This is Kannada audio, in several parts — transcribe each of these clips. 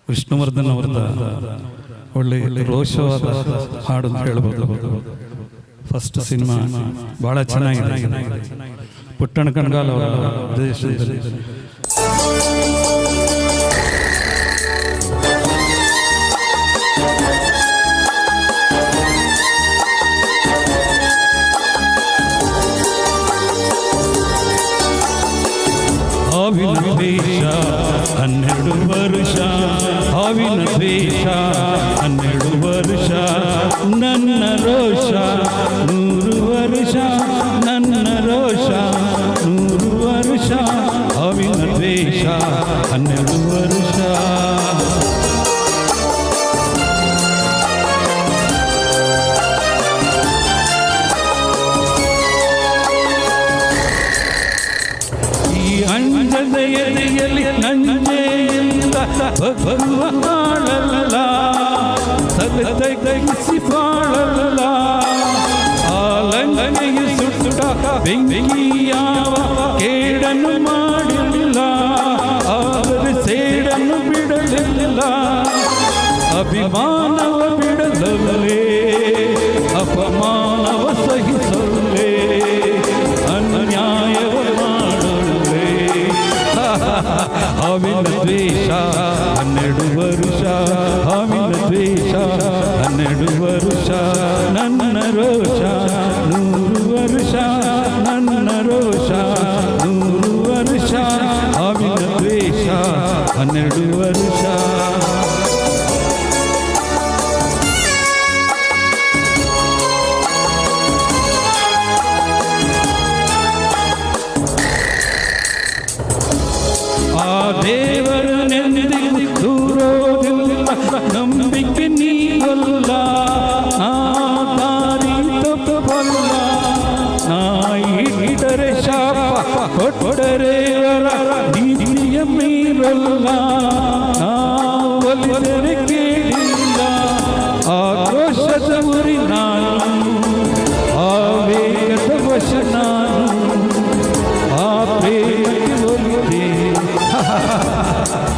ವಿಷ್ಣುವರ್ಧನ್ ಅವರದ ಒಳ್ಳೆ ರೋಷವಾದ ಹಾಡು ಅಂತ ಹೇಳ್ಬೋದು. ಫಸ್ಟ್ ಸಿನಿಮಾ ಬಹಳ ಚೆನ್ನಾಗಿದೆ. ಪುಟ್ಟಣ ಕಣಗಾಲ್ ಅವರ ದೇಶದಲ್ಲಿ ಹಾವಿನ ದ್ವೇಷ 12 ವರ್ಷ, ಹಾವಿನ ದ್ವೇಷ 12 ವರ್ಷ, ನನ್ನ ರೋಷ 100 ವರ್ಷ, ನನ್ನ ರೋಷ 100 ವರ್ಷ, ಹಾವಿನ ದ್ವೇಷ 12 ವರ್ಷ. ಅಂಜದ ಎದೆಯಲ್ಲಿ ನಂಜೆಯಿಂದ ಬರುವ ಹಾಳಲ್ಲ, ತಗಸಿ ಬಾಳಲ್ಲ, ಆಲಂಗನೆಯ ಸುಟ್ಟ ಬೆಂಕಿಯಾವ ಕೇಡನ್ನು ಮಾಡಲಿಲ್ಲ, ಆದರೆ ಸೇಡನ್ನು ಬಿಡಲಿಲ್ಲ, ಅಭಿಮಾನವ ಬಿಡಲೇ, ಅಪಮಾನವ ಸಹಿಸಲೇ, ಅನ್ಯಾಯವ ಹಾವಿನ ದ್ವೇಷ 12 ವರ್ಷ, ಹಾವಿನ ದ್ವೇಷ 12 ವರ್ಷ, ನನ್ನ ರೋಷ 100 ವರ್ಷ, ನನ್ನ ರೋಷ 100 ವರ್ಷ, ಹಾವಿನ ದ್ವೇಷ 12 ವರ್ಷ. ದೇವರು ನೆನೆದಿದ್ದು ದೂರೋದಿಲ್ಲ, ನಂಬಿಕೆ ನೀವಲ್ಲ, ನಾ ದಾರಿ ತಪ್ಪಲ್ಲ, ನಾ ಇಟ್ಟರೆ ಶಾಪ ಕೊಟ್ಟರೆ ನೀತಿಯ ಮೀರಲ್ಲ, ನಾ ಒಲಿದರೆ ಕೇಳಿಲ್ಲ, ಆಕ್ರೋಶದ ಉರಿ ನಾನು, ಆವೇಗದ ವಶ ನಾನು, ಆ ಪ್ರೇಮಕ್ಕೆ ಒಲಿದೆ.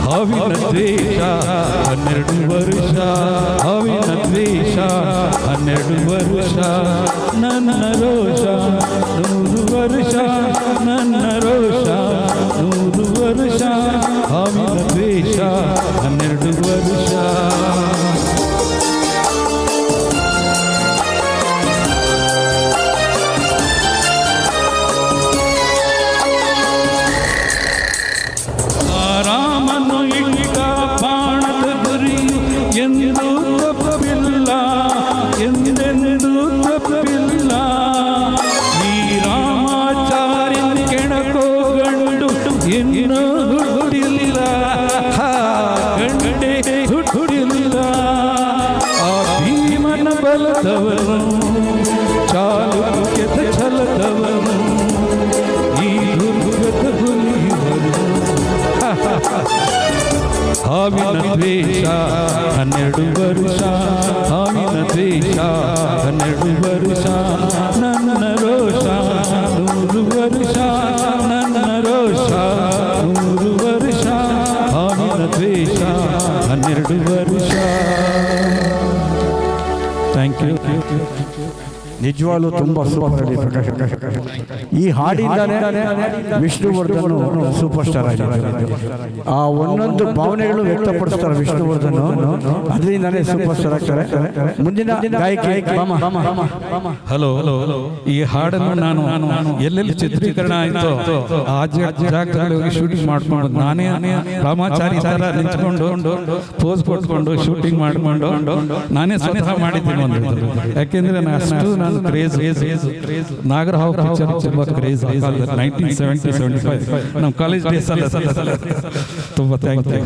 ಹಾವಿನ ದ್ವೇಷ 12 ವರ್ಷ, ಹಾವಿನ ದ್ವೇಷ 12 ವರ್ಷ, ನನ್ನ ರೋಷ 100 ವರ್ಷ, ನನ್ನ ರೋಷ 100 ವರ್ಷ, ಹಾವಿನ ದ್ವೇಷ 12 ವರ್ಷ. ರಾಮನು ಇಟ್ಟ ಬಾಣದ ಗುರಿಯು ಎಂದೂ ತಪ್ಪಿಲ್ಲ, ಎಂದೆಂದೂ ತಪ್ಪಿಲ್ಲ, ಈ ರಾಮಾಚಾರ್ಯನ ಕೆಣಕೋಗಂಡು ಇನ್ನೂ ಹುಟ್ಟಿಲ್ಲ, ಗಂಡೆ ಹುಟ್ಟಿಲ್ಲ, ಆ ಭೀಮನ ಬಲದವನು, ಚಾಲುಕ್ಯದ ಛಲದವನು, ಈ ದುರ್ಗದ ಹುಲಿಯುವನು. ಹಾವಿನ ದ್ವೇಷ 12 ವರ್ಷ, ಹಾವಿನ ದ್ವೇಷ 12 ವರ್ಷ, ನನ್ನ ರೋಷ 100 ವರ್ಷ, ನನ್ನ ರೋಷ 100 ವರ್ಷ, ಹಾವಿನ ದ್ವೇಷ 12 ವರ್ಷ. Thank you. ನಿಜವಾಗ್ಲೂ ತುಂಬ ಸೂಪರ್ ಪ್ರಕಾಶ್. ಈ ಹಾಡಿಂದಾನೆ ವಿಷ್ಣುವರ್ಧನ್ ಸೂಪರ್ ಸ್ಟಾರ್ ಆಗಿದ್ದಾರೆ. ಆ ಒಂದೊಂದು ಭಾವನೆಗಳು ವ್ಯಕ್ತಪಡಿಸ್ತಾರೆ ವಿಷ್ಣುವರ್ಧನ್, ಅದರಿಂದಾನೇ ಸೂಪರ್ ಸ್ಟಾರ್ ಆಗ್ತಾರೆ. ಮುಂದಿನ ಗಾಯಕಿ ಹಲೋ. ಈ ಹಾಡನ್ನು ನಾನು ಎಲ್ಲೆಲ್ಲಿ ಚಿತ್ರೀಕರಣ ಆಯಿತು ಆ ಜಾಗದಲ್ಲಿ ಹೋಗಿ ಶೂಟಿಂಗ್ ಮಾಡ್ಕೊಂಡು ನಾನೇ ರಾಮಾಚಾರಿ ತರ ನಿಂತ್ಕೊಂಡು ಪೋಸ್ ಕೊಟ್ಕೊಂಡು ಶೂಟಿಂಗ್ ಮಾಡ್ಕೊಂಡು ನಾನೇ ಸ್ವತಃ ಮಾಡಿದ್ದೀನಿ ಒಂದು. ಯಾಕೆಂದ್ರೆ ನಾನು ಕ್ರೇಜ್ ನಾಗರಹಾವ್ ಪಿಕ್ಚರ್ ತುಂಬಾ ಕ್ರೇಜ್ 1970-75 ನಮ್ಮ ಕಾಲೇಜ್ ಡೇಸ್ ಅಲ್ಲ. ತುಂಬಾ ಥ್ಯಾಂಕ್ ಯು.